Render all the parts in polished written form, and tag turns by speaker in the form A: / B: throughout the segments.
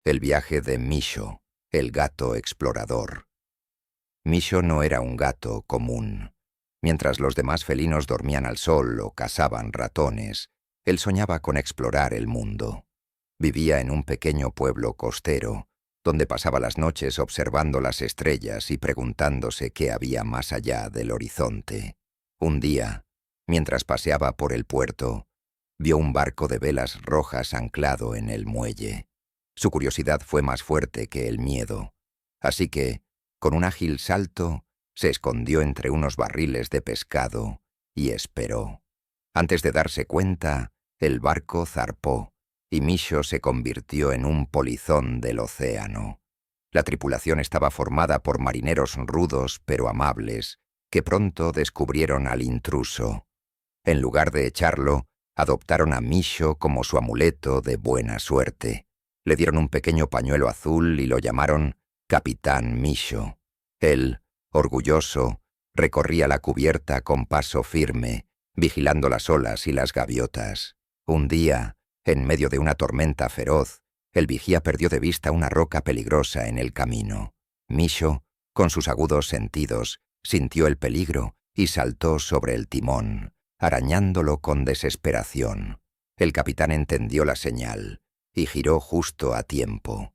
A: El viaje de Misho, el gato explorador. Misho no era un gato común. Mientras los demás felinos dormían al sol o cazaban ratones, él soñaba con explorar el mundo. Vivía en un pequeño pueblo costero, donde pasaba las noches observando las estrellas y preguntándose qué había más allá del horizonte. Un día, mientras paseaba por el puerto, vio un barco de velas rojas anclado en el muelle. Su curiosidad fue más fuerte que el miedo, así que, con un ágil salto, se escondió entre unos barriles de pescado y esperó. Antes de darse cuenta, el barco zarpó y Misho se convirtió en un polizón del océano. La tripulación estaba formada por marineros rudos pero amables, que pronto descubrieron al intruso. En lugar de echarlo, adoptaron a Misho como su amuleto de buena suerte. Le dieron un pequeño pañuelo azul y lo llamaron Capitán Misho. Él, orgulloso, recorría la cubierta con paso firme, vigilando las olas y las gaviotas. Un día, en medio de una tormenta feroz, el vigía perdió de vista una roca peligrosa en el camino. Misho, con sus agudos sentidos, sintió el peligro y saltó sobre el timón, arañándolo con desesperación. El capitán entendió la señal y giró justo a tiempo.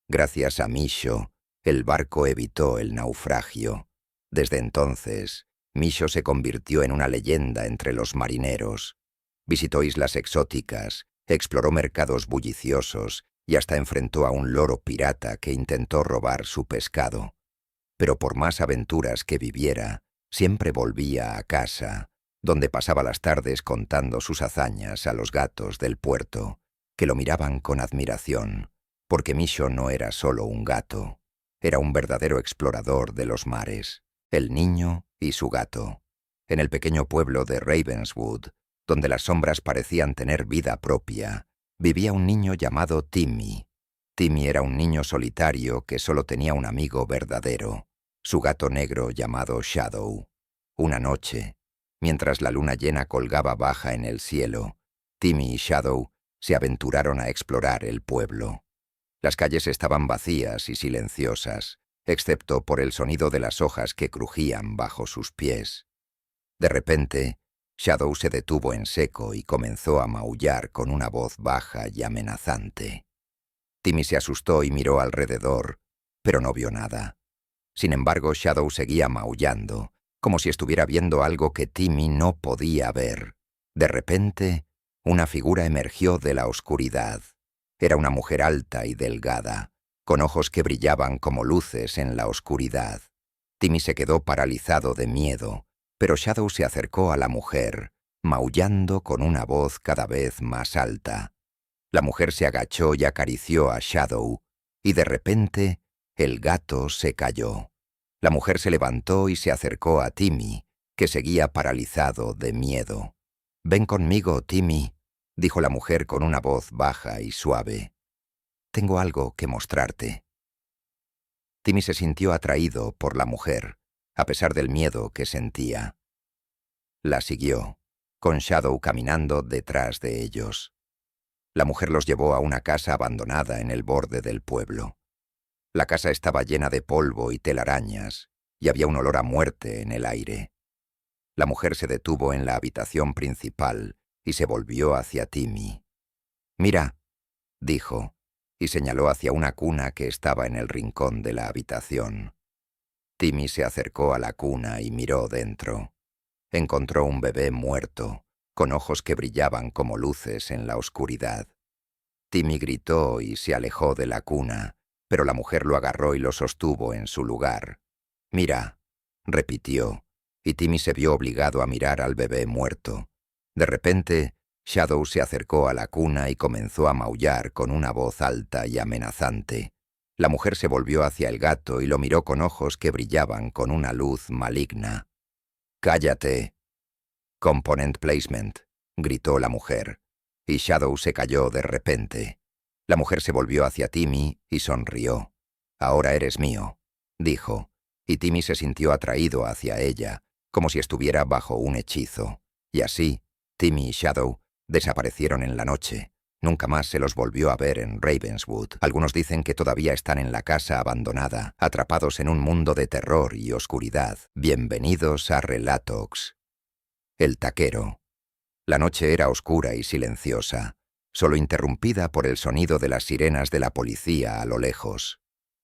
A: Gracias a Misho, el barco evitó el naufragio. Desde entonces, Misho se convirtió en una leyenda entre los marineros. Visitó islas exóticas, exploró mercados bulliciosos y hasta enfrentó a un loro pirata que intentó robar su pescado. Pero por más aventuras que viviera, siempre volvía a casa, donde pasaba las tardes contando sus hazañas a los gatos del puerto, que lo miraban con admiración, porque Misho no era solo un gato, era un verdadero explorador de los mares, el niño y su gato. En el pequeño pueblo de Ravenswood, donde las sombras parecían tener vida propia, vivía un niño llamado Timmy. Timmy era un niño solitario que solo tenía un amigo verdadero, su gato negro llamado Shadow. Una noche, mientras la luna llena colgaba baja en el cielo, Timmy y Shadow se aventuraron a explorar el pueblo. Las calles estaban vacías y silenciosas, excepto por el sonido de las hojas que crujían bajo sus pies. De repente, Shadow se detuvo en seco y comenzó a maullar con una voz baja y amenazante. Timmy se asustó y miró alrededor, pero no vio nada. Sin embargo, Shadow seguía maullando, como si estuviera viendo algo que Timmy no podía ver. De repente, una figura emergió de la oscuridad. Era una mujer alta y delgada, con ojos que brillaban como luces en la oscuridad. Timmy se quedó paralizado de miedo, pero Shadow se acercó a la mujer, maullando con una voz cada vez más alta. La mujer se agachó y acarició a Shadow, y de repente el gato se cayó. La mujer se levantó y se acercó a Timmy, que seguía paralizado de miedo. «Ven conmigo, Timmy», dijo la mujer con una voz baja y suave. «Tengo algo que mostrarte». Timmy se sintió atraído por la mujer, a pesar del miedo que sentía. La siguió, con Shadow caminando detrás de ellos. La mujer los llevó a una casa abandonada en el borde del pueblo. La casa estaba llena de polvo y telarañas, y había un olor a muerte en el aire. La mujer se detuvo en la habitación principal y se volvió hacia Timmy. «Mira», dijo, y señaló hacia una cuna que estaba en el rincón de la habitación. Timmy se acercó a la cuna y miró dentro. Encontró un bebé muerto, con ojos que brillaban como luces en la oscuridad. Timmy gritó y se alejó de la cuna, pero la mujer lo agarró y lo sostuvo en su lugar. «Mira», repitió, y Timmy se vio obligado a mirar al bebé muerto. De repente, Shadow se acercó a la cuna y comenzó a maullar con una voz alta y amenazante. La mujer se volvió hacia el gato y lo miró con ojos que brillaban con una luz maligna. «¡Cállate!» «Component placement», gritó la mujer, y Shadow se cayó de repente. La mujer se volvió hacia Timmy y sonrió. «Ahora eres mío», dijo, y Timmy se sintió atraído hacia ella, como si estuviera bajo un hechizo. Y así, Timmy y Shadow desaparecieron en la noche, Nunca más se los volvió a ver en Ravenswood. Algunos dicen que todavía están en la casa abandonada, atrapados en un mundo de terror y oscuridad. Bienvenidos a Relatox. El taquero. La noche era oscura y silenciosa, solo interrumpida por el sonido de las sirenas de la policía a lo lejos.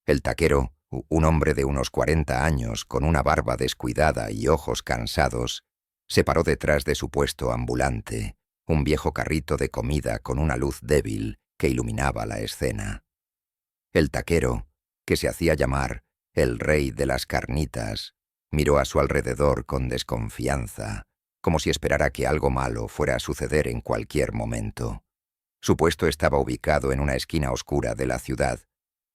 A: El taquero, un hombre de unos 40 años, con una barba descuidada y ojos cansados, se paró detrás de su puesto ambulante, un viejo carrito de comida con una luz débil que iluminaba la escena. El taquero, que se hacía llamar el rey de las carnitas, miró a su alrededor con desconfianza, como si esperara que algo malo fuera a suceder en cualquier momento. Su puesto estaba ubicado en una esquina oscura de la ciudad,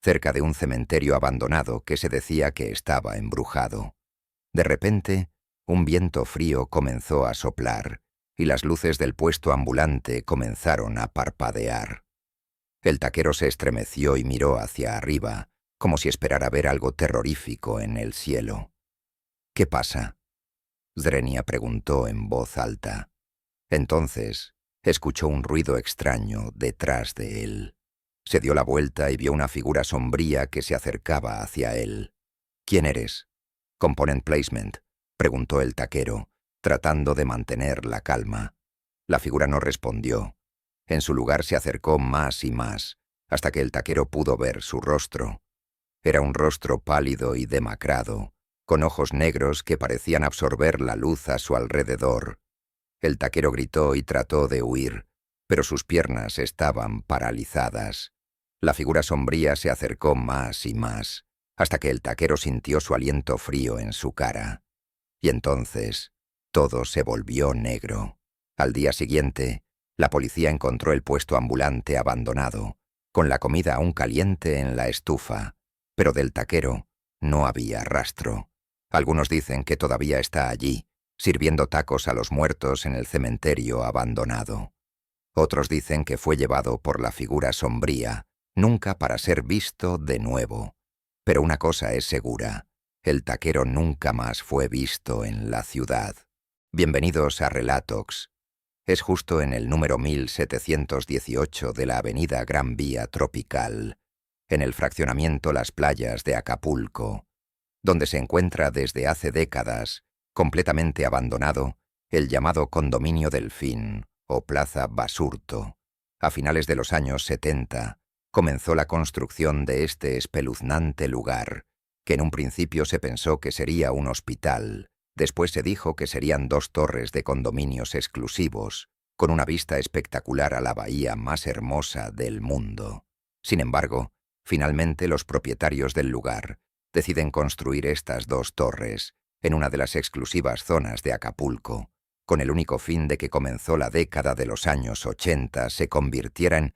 A: cerca de un cementerio abandonado que se decía que estaba embrujado. De repente, un viento frío comenzó a soplar, y las luces del puesto ambulante comenzaron a parpadear. El taquero se estremeció y miró hacia arriba, como si esperara ver algo terrorífico en el cielo. «¿Qué pasa?», Zrenia preguntó en voz alta. Entonces, escuchó un ruido extraño detrás de él. Se dio la vuelta y vio una figura sombría que se acercaba hacia él. «¿Quién eres?». «Component Placement», preguntó el taquero, tratando de mantener la calma. La figura no respondió. En su lugar se acercó más y más, hasta que el taquero pudo ver su rostro. Era un rostro pálido y demacrado, con ojos negros que parecían absorber la luz a su alrededor. El taquero gritó y trató de huir, pero sus piernas estaban paralizadas. La figura sombría se acercó más y más, hasta que el taquero sintió su aliento frío en su cara. Y entonces, todo se volvió negro. Al día siguiente, la policía encontró el puesto ambulante abandonado, con la comida aún caliente en la estufa, pero del taquero no había rastro. Algunos dicen que todavía está allí, sirviendo tacos a los muertos en el cementerio abandonado. Otros dicen que fue llevado por la figura sombría, nunca para ser visto de nuevo. Pero una cosa es segura, el taquero nunca más fue visto en la ciudad. Bienvenidos a Relatox. Es justo en el número 1718 de la avenida Gran Vía Tropical, en el fraccionamiento Las Playas de Acapulco, donde se encuentra desde hace décadas, completamente abandonado, el llamado Condominio Delfín o Plaza Basurto. A finales de los años 70 comenzó la construcción de este espeluznante lugar, que en un principio se pensó que sería un hospital. Después se dijo que serían 2 torres de condominios exclusivos, con una vista espectacular a la bahía más hermosa del mundo. Sin embargo, finalmente los propietarios del lugar deciden construir estas 2 torres en una de las exclusivas zonas de Acapulco, con el único fin de que comenzó la década de los años 80 se convirtiera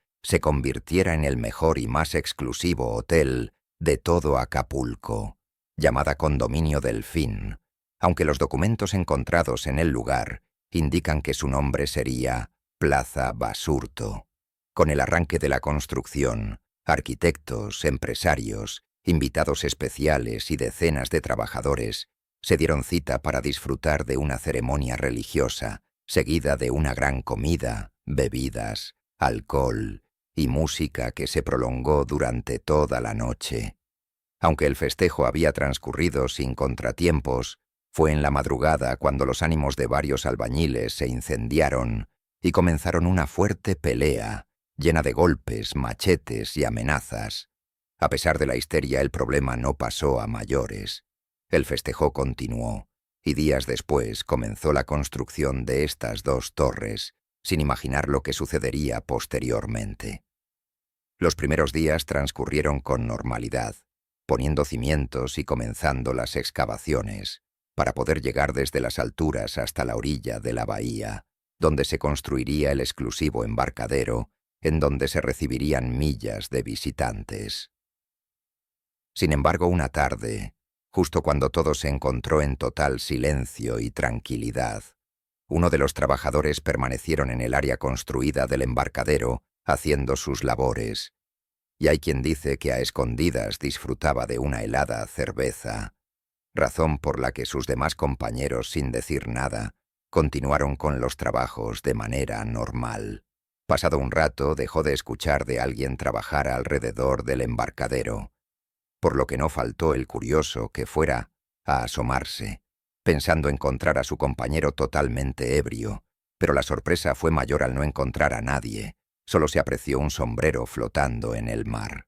A: en el mejor y más exclusivo hotel de todo Acapulco, llamada Condominio Delfín, aunque los documentos encontrados en el lugar indican que su nombre sería Plaza Basurto. Con el arranque de la construcción, arquitectos, empresarios, invitados especiales y decenas de trabajadores se dieron cita para disfrutar de una ceremonia religiosa, seguida de una gran comida, bebidas, alcohol y música que se prolongó durante toda la noche. Aunque el festejo había transcurrido sin contratiempos, fue en la madrugada cuando los ánimos de varios albañiles se incendiaron y comenzaron una fuerte pelea, llena de golpes, machetes y amenazas. A pesar de la histeria, el problema no pasó a mayores. El festejo continuó, y días después comenzó la construcción de estas 2 torres, sin imaginar lo que sucedería posteriormente. Los primeros días transcurrieron con normalidad, poniendo cimientos y comenzando las excavaciones, para poder llegar desde las alturas hasta la orilla de la bahía, donde se construiría el exclusivo embarcadero, en donde se recibirían millas de visitantes. Sin embargo, una tarde, justo cuando todo se encontró en total silencio y tranquilidad, uno de los trabajadores permanecieron en el área construida del embarcadero haciendo sus labores, y hay quien dice que a escondidas disfrutaba de una helada cerveza, razón por la que sus demás compañeros, sin decir nada, continuaron con los trabajos de manera normal. Pasado un rato dejó de escuchar de alguien trabajar alrededor del embarcadero, por lo que no faltó el curioso que fuera a asomarse, pensando encontrar a su compañero totalmente ebrio, pero la sorpresa fue mayor al no encontrar a nadie. Solo se apreció un sombrero flotando en el mar.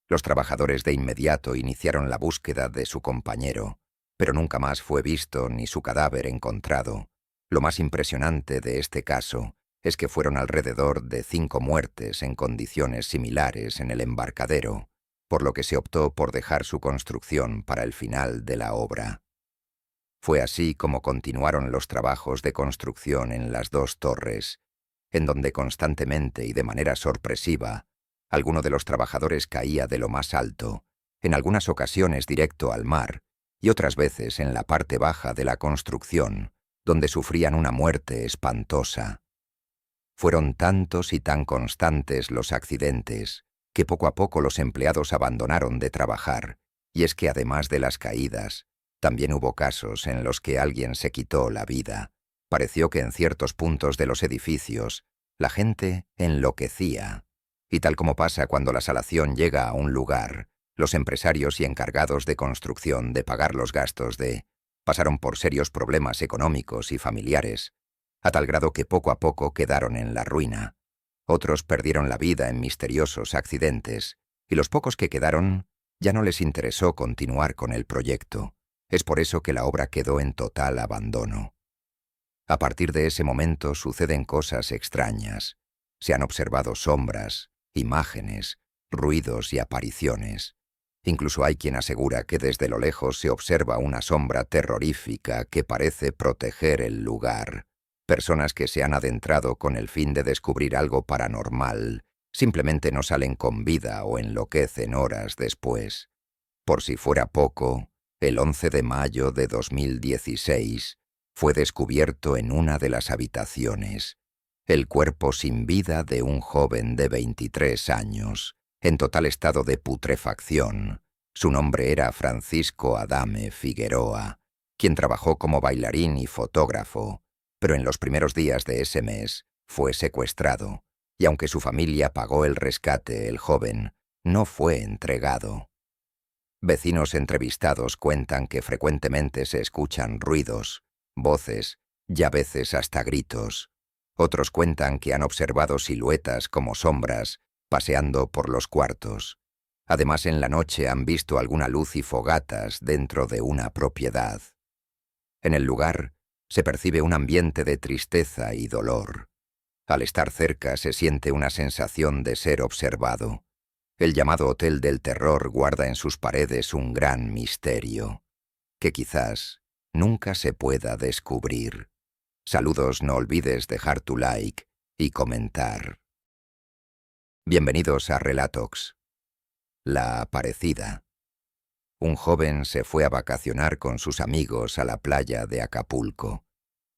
A: Los trabajadores de inmediato iniciaron la búsqueda de su compañero, pero nunca más fue visto ni su cadáver encontrado. Lo más impresionante de este caso es que fueron alrededor de 5 muertes en condiciones similares en el embarcadero, por lo que se optó por dejar su construcción para el final de la obra. Fue así como continuaron los trabajos de construcción en las 2 torres, en donde constantemente y de manera sorpresiva, alguno de los trabajadores caía de lo más alto, en algunas ocasiones directo al mar, y otras veces en la parte baja de la construcción, donde sufrían una muerte espantosa. Fueron tantos y tan constantes los accidentes, que poco a poco los empleados abandonaron de trabajar, y es que además de las caídas, también hubo casos en los que alguien se quitó la vida. Pareció que en ciertos puntos de los edificios la gente enloquecía, y tal como pasa cuando la salación llega a un lugar, los empresarios y encargados de construcción de pagar los gastos pasaron por serios problemas económicos y familiares, a tal grado que poco a poco quedaron en la ruina. Otros perdieron la vida en misteriosos accidentes, y los pocos que quedaron ya no les interesó continuar con el proyecto. Es por eso que la obra quedó en total abandono. A partir de ese momento suceden cosas extrañas. Se han observado sombras, imágenes, ruidos y apariciones. Incluso hay quien asegura que desde lo lejos se observa una sombra terrorífica que parece proteger el lugar. Personas que se han adentrado con el fin de descubrir algo paranormal simplemente no salen con vida o enloquecen horas después. Por si fuera poco, el 11 de mayo de 2016 fue descubierto en una de las habitaciones el cuerpo sin vida de un joven de 23 años, en total estado de putrefacción. Su nombre era Francisco Adame Figueroa, quien trabajó como bailarín y fotógrafo, pero en los primeros días de ese mes fue secuestrado, y aunque su familia pagó el rescate, el joven no fue entregado. Vecinos entrevistados cuentan que frecuentemente se escuchan ruidos, voces y a veces hasta gritos. Otros cuentan que han observado siluetas como sombras paseando por los cuartos. Además, en la noche han visto alguna luz y fogatas dentro de una propiedad. En el lugar se percibe un ambiente de tristeza y dolor. Al estar cerca se siente una sensación de ser observado. El llamado Hotel del Terror guarda en sus paredes un gran misterio, que quizás nunca se pueda descubrir. Saludos, no olvides dejar tu like y comentar. Bienvenidos a Relatox. La aparecida. Un joven se fue a vacacionar con sus amigos a la playa de Acapulco.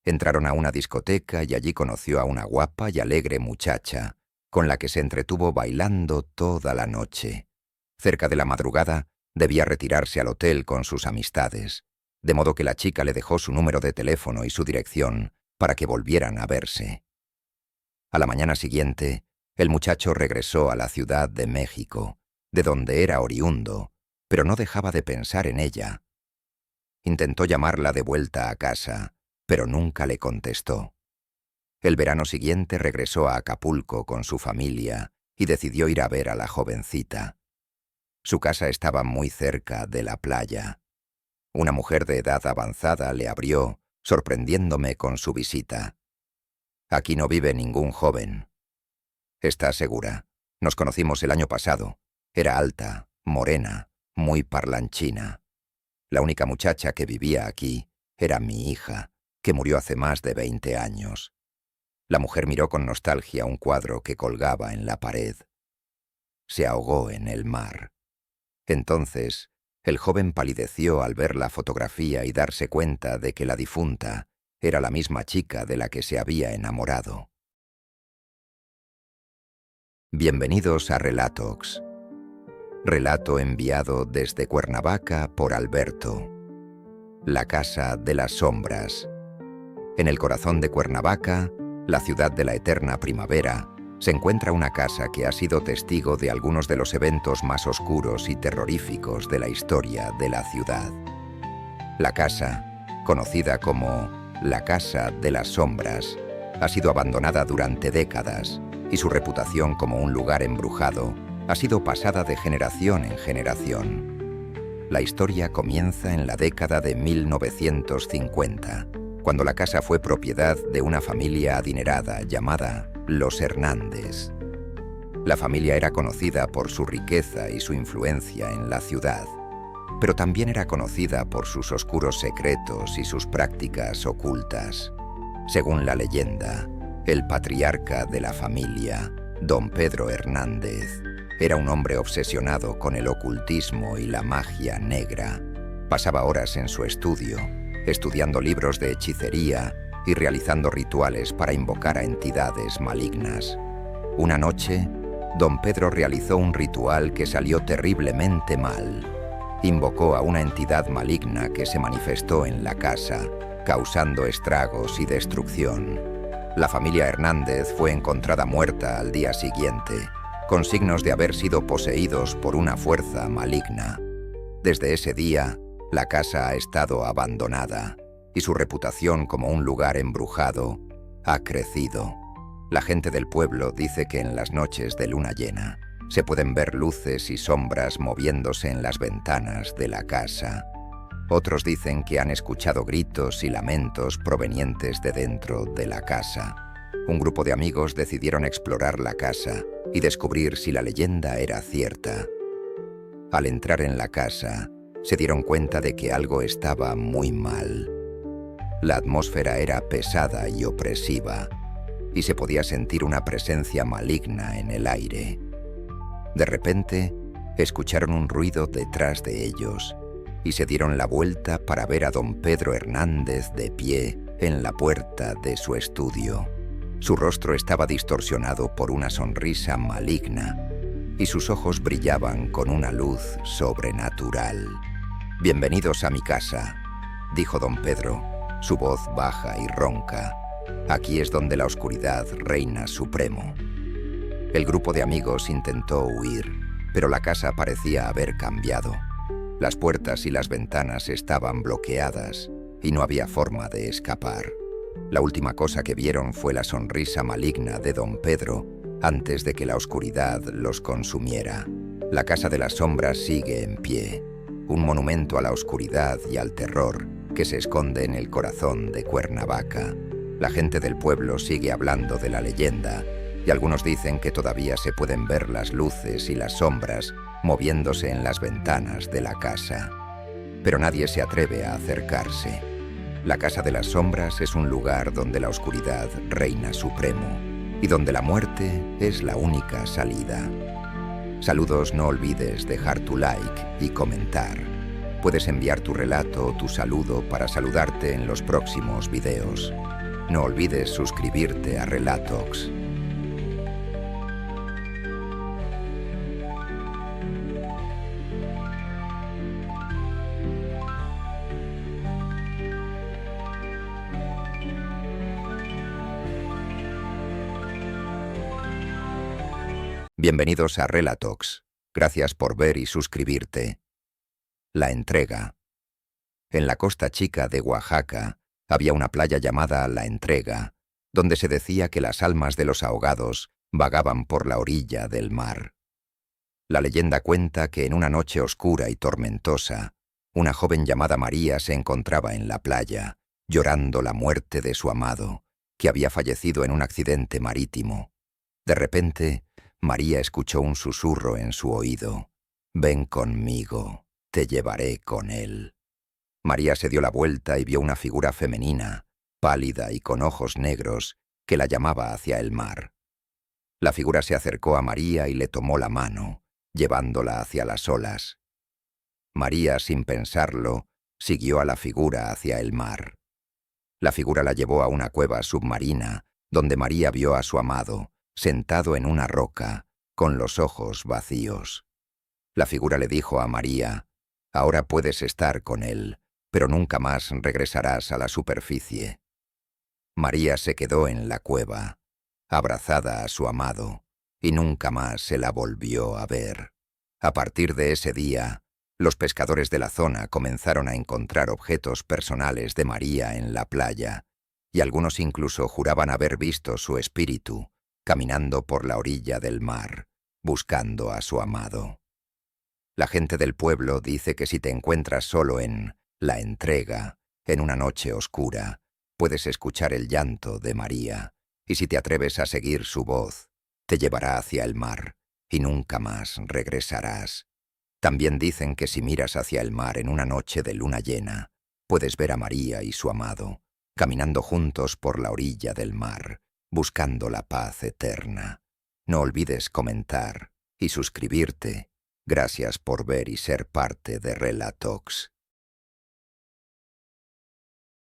A: Entraron a una discoteca y allí conoció a una guapa y alegre muchacha, con la que se entretuvo bailando toda la noche. Cerca de la madrugada, debía retirarse al hotel con sus amistades, de modo que la chica le dejó su número de teléfono y su dirección para que volvieran a verse. A la mañana siguiente, el muchacho regresó a la Ciudad de México, de donde era oriundo, pero no dejaba de pensar en ella. Intentó llamarla de vuelta a casa, pero nunca le contestó. El verano siguiente regresó a Acapulco con su familia y decidió ir a ver a la jovencita. Su casa estaba muy cerca de la playa. Una mujer de edad avanzada le abrió, sorprendiéndome con su visita. «Aquí no vive ningún joven». «¿Está segura? Nos conocimos el año pasado. Era alta, morena, muy parlanchina. La única muchacha que vivía aquí era mi hija, que murió hace más de 20 años». La mujer miró con nostalgia un cuadro que colgaba en la pared. Se ahogó en el mar. Entonces, el joven palideció al ver la fotografía y darse cuenta de que la difunta era la misma chica de la que se había enamorado. Bienvenidos a Relatox. Relato enviado desde Cuernavaca por Alberto. La Casa de las Sombras. En el corazón de Cuernavaca, la ciudad de la eterna primavera, se encuentra una casa que ha sido testigo de algunos de los eventos más oscuros y terroríficos de la historia de la ciudad. La casa, conocida como la Casa de las Sombras, ha sido abandonada durante décadas y su reputación como un lugar embrujado ha sido pasada de generación en generación. La historia comienza en la década de 1950, cuando la casa fue propiedad de una familia adinerada llamada Los Hernández. La familia era conocida por su riqueza y su influencia en la ciudad, pero también era conocida por sus oscuros secretos y sus prácticas ocultas. Según la leyenda, el patriarca de la familia, don Pedro Hernández, era un hombre obsesionado con el ocultismo y la magia negra. Pasaba horas en su estudio, estudiando libros de hechicería y realizando rituales para invocar a entidades malignas. Una noche, don Pedro realizó un ritual que salió terriblemente mal. Invocó a una entidad maligna que se manifestó en la casa, causando estragos y destrucción. La familia Hernández fue encontrada muerta al día siguiente, con signos de haber sido poseídos por una fuerza maligna. Desde ese día, la casa ha estado abandonada y su reputación como un lugar embrujado ha crecido. La gente del pueblo dice que en las noches de luna llena se pueden ver luces y sombras moviéndose en las ventanas de la casa. Otros dicen que han escuchado gritos y lamentos provenientes de dentro de la casa. Un grupo de amigos decidieron explorar la casa y descubrir si la leyenda era cierta. Al entrar en la casa, se dieron cuenta de que algo estaba muy mal. La atmósfera era pesada y opresiva, y se podía sentir una presencia maligna en el aire. De repente, escucharon un ruido detrás de ellos, y se dieron la vuelta para ver a don Pedro Hernández de pie en la puerta de su estudio. Su rostro estaba distorsionado por una sonrisa maligna, y sus ojos brillaban con una luz sobrenatural. «Bienvenidos a mi casa», dijo don Pedro, su voz baja y ronca. «Aquí es donde la oscuridad reina supremo». El grupo de amigos intentó huir, pero la casa parecía haber cambiado. Las puertas y las ventanas estaban bloqueadas y no había forma de escapar. La última cosa que vieron fue la sonrisa maligna de don Pedro antes de que la oscuridad los consumiera. La Casa de las Sombras sigue en pie, un monumento a la oscuridad y al terror que se esconde en el corazón de Cuernavaca. La gente del pueblo sigue hablando de la leyenda y algunos dicen que todavía se pueden ver las luces y las sombras moviéndose en las ventanas de la casa. Pero nadie se atreve a acercarse. La Casa de las Sombras es un lugar donde la oscuridad reina supremo y donde la muerte es la única salida. Saludos, no olvides dejar tu like y comentar. Puedes enviar tu relato o tu saludo para saludarte en los próximos videos. No olvides suscribirte a Relatox. Bienvenidos a Relatox. Gracias por ver y suscribirte. La entrega. En la costa chica de Oaxaca había una playa llamada La Entrega, donde se decía que las almas de los ahogados vagaban por la orilla del mar. La leyenda cuenta que en una noche oscura y tormentosa, una joven llamada María se encontraba en la playa, llorando la muerte de su amado, que había fallecido en un accidente marítimo. De repente, María escuchó un susurro en su oído. «Ven conmigo, te llevaré con él». María se dio la vuelta y vio una figura femenina, pálida y con ojos negros, que la llamaba hacia el mar. La figura se acercó a María y le tomó la mano, llevándola hacia las olas. María, sin pensarlo, siguió a la figura hacia el mar. La figura la llevó a una cueva submarina, donde María vio a su amado, sentado en una roca, con los ojos vacíos. La figura le dijo a María: «Ahora puedes estar con él, pero nunca más regresarás a la superficie». María se quedó en la cueva. abrazada a su amado, y nunca más se la volvió a ver. A partir de ese día, los pescadores de la zona comenzaron a encontrar objetos personales de María en la playa, y algunos incluso juraban haber visto su espíritu caminando por la orilla del mar, buscando a su amado. La gente del pueblo dice que si te encuentras solo en La Entrega, en una noche oscura, puedes escuchar el llanto de María, y si te atreves a seguir su voz, te llevará hacia el mar, y nunca más regresarás. También dicen que si miras hacia el mar en una noche de luna llena, puedes ver a María y su amado, caminando juntos por la orilla del mar, buscando la paz eterna. No olvides comentar y suscribirte. Gracias por ver y ser parte de Relatox.